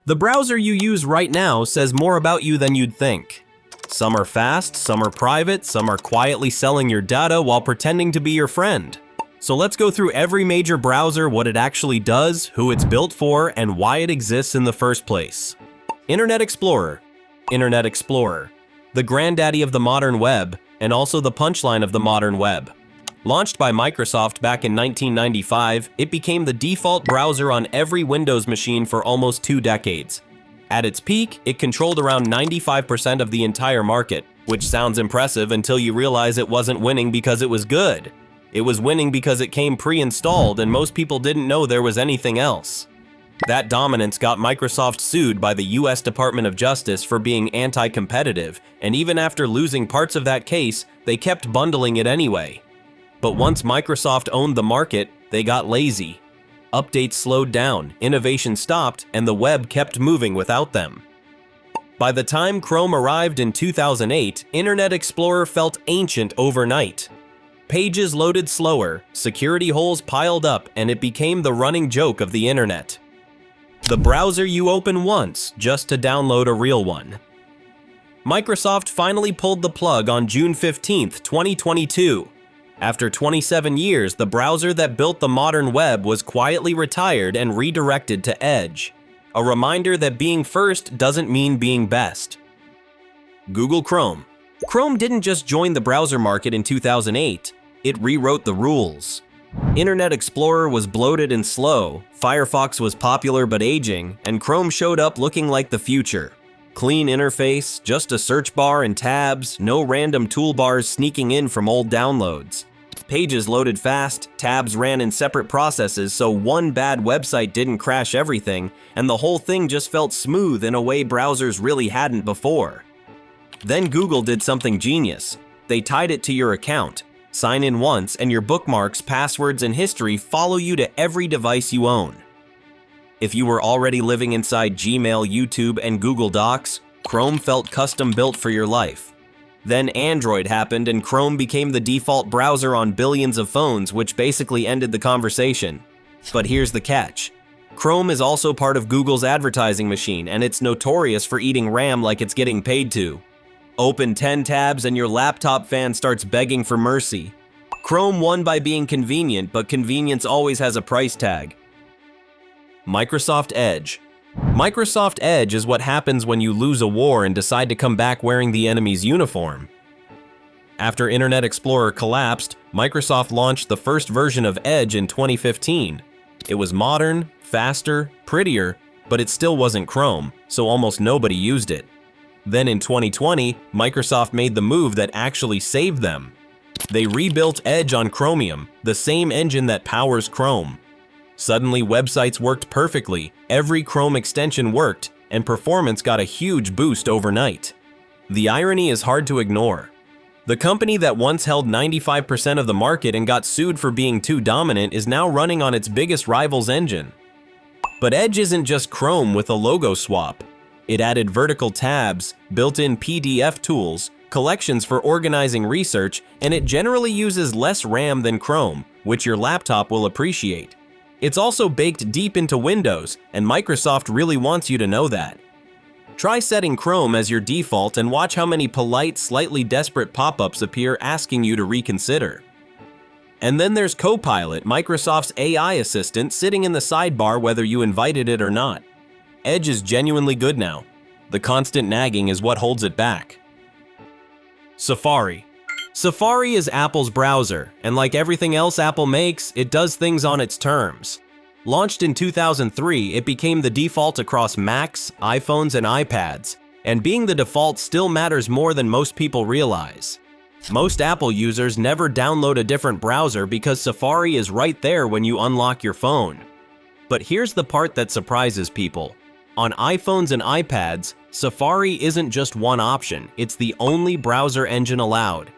The browser you use right now says more about you than you'd think. Some are fast, some are private, some are quietly selling your data while pretending to be your friend. So let's go through every major browser, what it actually does, who it's built for, and why it exists in the first place. Internet Explorer. Internet Explorer. The granddaddy of the modern web, and also the punchline of the modern web. Launched by Microsoft back in 1995, it became the default browser on every Windows machine for almost 2 decades. At its peak, it controlled around 95% of the entire market, which sounds impressive until you realize it wasn't winning because it was good. It was winning because it came pre-installed and most people didn't know there was anything else. That dominance got Microsoft sued by the US Department of Justice for being anti-competitive, and even after losing parts of that case, they kept bundling it anyway. But once Microsoft owned the market, they got lazy. Updates slowed down, innovation stopped, and the web kept moving without them. By the time Chrome arrived in 2008, Internet Explorer felt ancient overnight. Pages loaded slower, security holes piled up, and it became the running joke of the internet. The browser you open once just to download a real one. Microsoft finally pulled the plug on June 15, 2022. After 27 years, the browser that built the modern web was quietly retired and redirected to Edge. A reminder that being first doesn't mean being best. Google Chrome. Chrome didn't just join the browser market in 2008, it rewrote the rules. Internet Explorer was bloated and slow, Firefox was popular but aging, and Chrome showed up looking like the future. Clean interface, just a search bar and tabs, no random toolbars sneaking in from old downloads. Pages loaded fast, tabs ran in separate processes so one bad website didn't crash everything, and the whole thing just felt smooth in a way browsers really hadn't before. Then Google did something genius. They tied it to your account. Sign in once and your bookmarks, passwords, and history follow you to every device you own. If you were already living inside Gmail, YouTube, and Google Docs, Chrome felt custom built for your life. Then Android happened and Chrome became the default browser on billions of phones, which basically ended the conversation. But here's the catch. Chrome is also part of Google's advertising machine, and it's notorious for eating RAM like it's getting paid to. Open 10 tabs and your laptop fan starts begging for mercy. Chrome won by being convenient, but convenience always has a price tag. Microsoft Edge. Microsoft Edge is what happens when you lose a war and decide to come back wearing the enemy's uniform. After Internet Explorer collapsed, Microsoft launched the first version of Edge in 2015. It was modern, faster, prettier, but it still wasn't Chrome, so almost nobody used it. Then in 2020, Microsoft made the move that actually saved them. They rebuilt Edge on Chromium, the same engine that powers Chrome. Suddenly, websites worked perfectly, every Chrome extension worked, and performance got a huge boost overnight. The irony is hard to ignore. The company that once held 95% of the market and got sued for being too dominant is now running on its biggest rival's engine. But Edge isn't just Chrome with a logo swap. It added vertical tabs, built-in PDF tools, collections for organizing research, and it generally uses less RAM than Chrome, which your laptop will appreciate. It's also baked deep into Windows, and Microsoft really wants you to know that. Try setting Chrome as your default and watch how many polite, slightly desperate pop-ups appear asking you to reconsider. And then there's Copilot, Microsoft's AI assistant, sitting in the sidebar whether you invited it or not. Edge is genuinely good now. The constant nagging is what holds it back. Safari. Safari is Apple's browser, and like everything else Apple makes, it does things on its terms. Launched in 2003, it became the default across Macs, iPhones, and iPads, and being the default still matters more than most people realize. Most Apple users never download a different browser because Safari is right there when you unlock your phone. But here's the part that surprises people. On iPhones and iPads, Safari isn't just one option, it's the only browser engine allowed.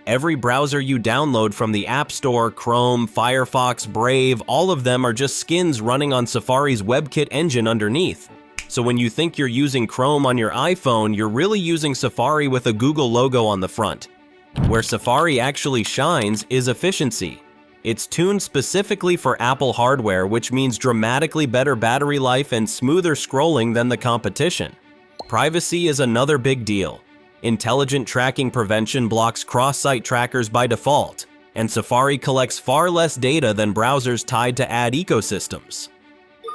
Every browser you download from the App Store, Chrome, Firefox, Brave, all of them are just skins running on Safari's WebKit engine underneath. So when you think you're using Chrome on your iPhone, you're really using Safari with a Google logo on the front. Where Safari actually shines is efficiency. It's tuned specifically for Apple hardware, which means dramatically better battery life and smoother scrolling than the competition. Privacy is another big deal. Intelligent tracking prevention blocks cross-site trackers by default, and Safari collects far less data than browsers tied to ad ecosystems.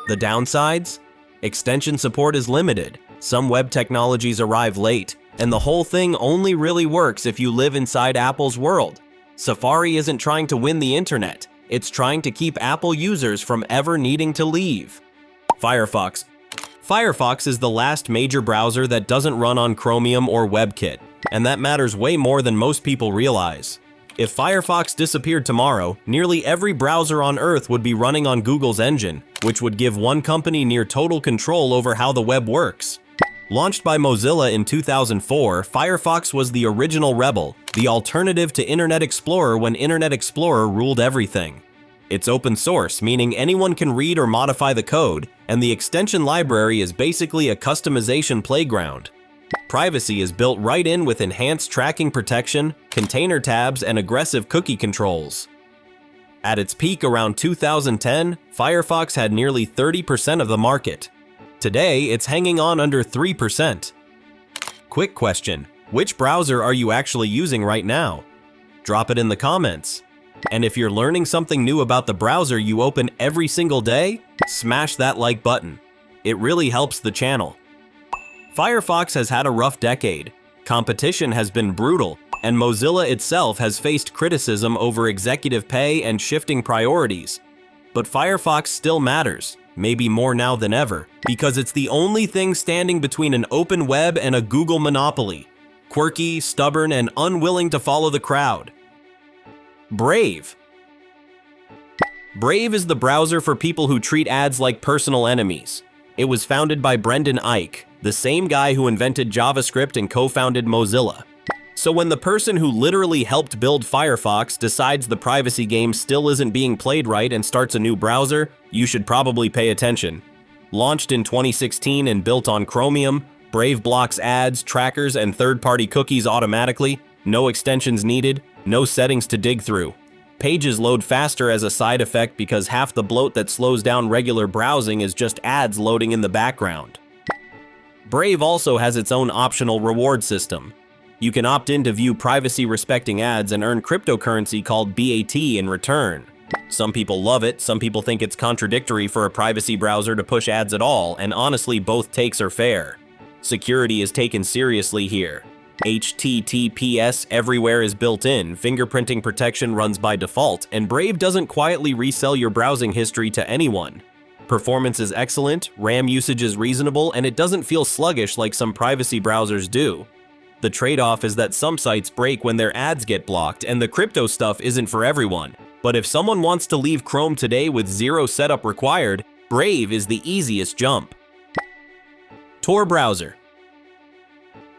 The downsides? Extension support is limited, some web technologies arrive late, and the whole thing only really works if you live inside Apple's world. Safari isn't trying to win the internet, it's trying to keep Apple users from ever needing to leave. Firefox. Firefox is the last major browser that doesn't run on Chromium or WebKit, and that matters way more than most people realize. If Firefox disappeared tomorrow, nearly every browser on Earth would be running on Google's engine, which would give one company near total control over how the web works. Launched by Mozilla in 2004, Firefox was the original rebel, the alternative to Internet Explorer when Internet Explorer ruled everything. It's open source, meaning anyone can read or modify the code, and the extension library is basically a customization playground. Privacy is built right in with enhanced tracking protection, container tabs, and aggressive cookie controls. At its peak around 2010, Firefox had nearly 30% of the market. Today, it's hanging on under 3%. Quick question, which browser are you actually using right now? Drop it in the comments. And if you're learning something new about the browser you open every single day, smash that like button. It really helps the channel. Firefox has had a rough decade. Competition has been brutal, and Mozilla itself has faced criticism over executive pay and shifting priorities. But Firefox still matters, maybe more now than ever, because it's the only thing standing between an open web and a Google monopoly. Quirky, stubborn, and unwilling to follow the crowd. Brave. Brave is the browser for people who treat ads like personal enemies. It was founded by Brendan Eich, the same guy who invented JavaScript and co-founded Mozilla. So when the person who literally helped build Firefox decides the privacy game still isn't being played right and starts a new browser, you should probably pay attention. Launched in 2016 and built on Chromium, Brave blocks ads, trackers, and third-party cookies automatically, no extensions needed, no settings to dig through. Pages load faster as a side effect because half the bloat that slows down regular browsing is just ads loading in the background. Brave also has its own optional reward system. You can opt in to view privacy-respecting ads and earn cryptocurrency called BAT in return. Some people love it, some people think it's contradictory for a privacy browser to push ads at all, and honestly both takes are fair. Security is taken seriously here. HTTPS everywhere is built in, fingerprinting protection runs by default, and Brave doesn't quietly resell your browsing history to anyone. Performance is excellent, RAM usage is reasonable, and it doesn't feel sluggish like some privacy browsers do. The trade-off is that some sites break when their ads get blocked, and the crypto stuff isn't for everyone. But if someone wants to leave Chrome today with zero setup required, Brave is the easiest jump. Tor browser.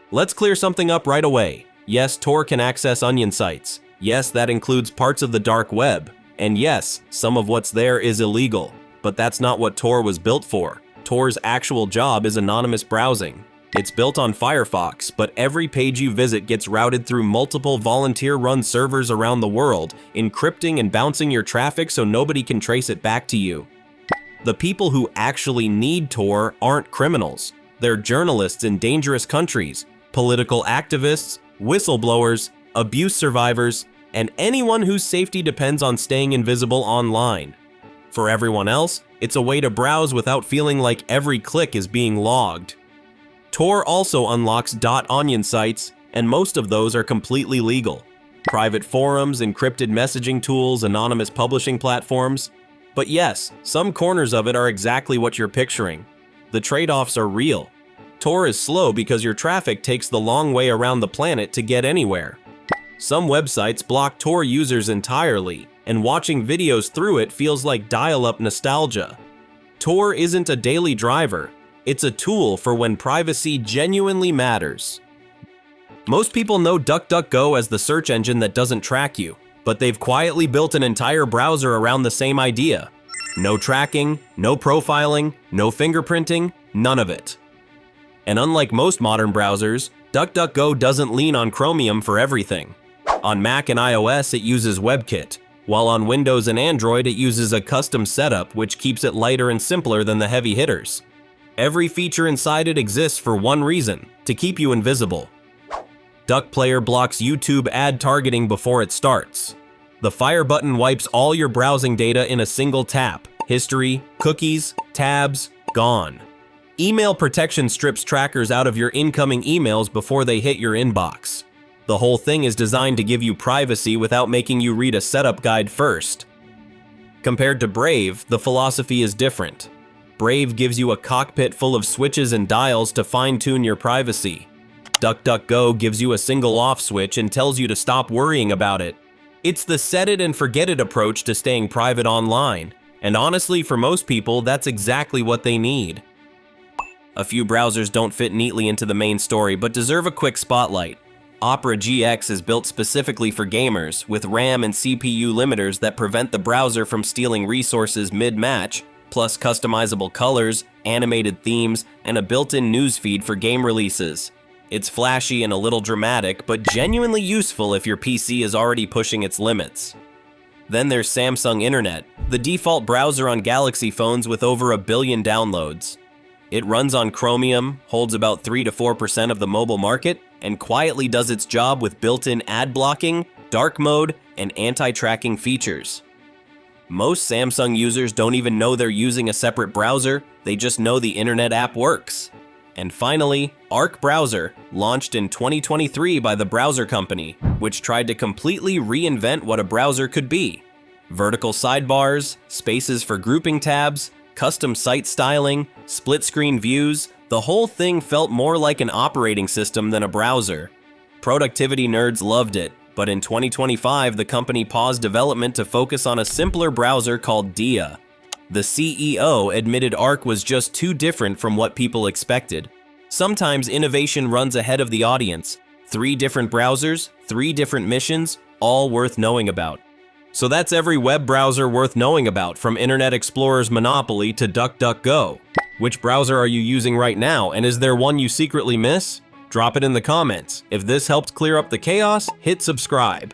Let's clear something up right away. Yes, Tor can access onion sites. Yes, that includes parts of the dark web. And yes, some of what's there is illegal. But that's not what Tor was built for. Tor's actual job is anonymous browsing. It's built on Firefox, but every page you visit gets routed through multiple volunteer-run servers around the world, encrypting and bouncing your traffic so nobody can trace it back to you. The people who actually need Tor aren't criminals. They're journalists in dangerous countries, political activists, whistleblowers, abuse survivors, and anyone whose safety depends on staying invisible online. For everyone else, it's a way to browse without feeling like every click is being logged. Tor also unlocks .onion sites, and most of those are completely legal. Private forums, encrypted messaging tools, anonymous publishing platforms. But yes, some corners of it are exactly what you're picturing. The trade-offs are real. Tor is slow because your traffic takes the long way around the planet to get anywhere. Some websites block Tor users entirely, and watching videos through it feels like dial-up nostalgia. Tor isn't a daily driver. It's a tool for when privacy genuinely matters. Most people know DuckDuckGo as the search engine that doesn't track you, but they've quietly built an entire browser around the same idea. No tracking, no profiling, no fingerprinting, none of it. And unlike most modern browsers, DuckDuckGo doesn't lean on Chromium for everything. On Mac and iOS, it uses WebKit. while on Windows and Android it uses a custom setup which keeps it lighter and simpler than the heavy hitters. Every feature inside it exists for one reason: to keep you invisible. Duck Player blocks YouTube ad targeting before it starts. The Fire button wipes all your browsing data in a single tap. History, cookies, tabs, gone. Email protection strips trackers out of your incoming emails before they hit your inbox. The whole thing is designed to give you privacy without making you read a setup guide first. Compared to Brave, the philosophy is different. Brave gives you a cockpit full of switches and dials to fine-tune your privacy. DuckDuckGo gives you a single off switch and tells you to stop worrying about it. It's the set it and forget it approach to staying private online, and honestly, for most people, that's exactly what they need. A few browsers don't fit neatly into the main story, but deserve a quick spotlight. Opera GX is built specifically for gamers, with RAM and CPU limiters that prevent the browser from stealing resources mid-match, plus customizable colors, animated themes, and a built-in newsfeed for game releases. It's flashy and a little dramatic, but genuinely useful if your PC is already pushing its limits. Then there's Samsung Internet, the default browser on Galaxy phones with over 1 billion downloads. It runs on Chromium, holds about 3 to 4% of the mobile market, and quietly does its job with built-in ad blocking, dark mode, and anti-tracking features. Most Samsung users don't even know they're using a separate browser, they just know the internet app works. And finally, Arc Browser, launched in 2023 by the browser company, which tried to completely reinvent what a browser could be. Vertical sidebars, spaces for grouping tabs, custom site styling, split-screen views, the whole thing felt more like an operating system than a browser. Productivity nerds loved it, but in 2025 the company paused development to focus on a simpler browser called Dia. The CEO admitted Arc was just too different from what people expected. Sometimes innovation runs ahead of the audience. 3 different browsers, 3 different missions, all worth knowing about. So that's every web browser worth knowing about, from Internet Explorer's monopoly to DuckDuckGo. Which browser are you using right now, and is there one you secretly miss? Drop it in the comments. If this helped clear up the chaos, hit subscribe.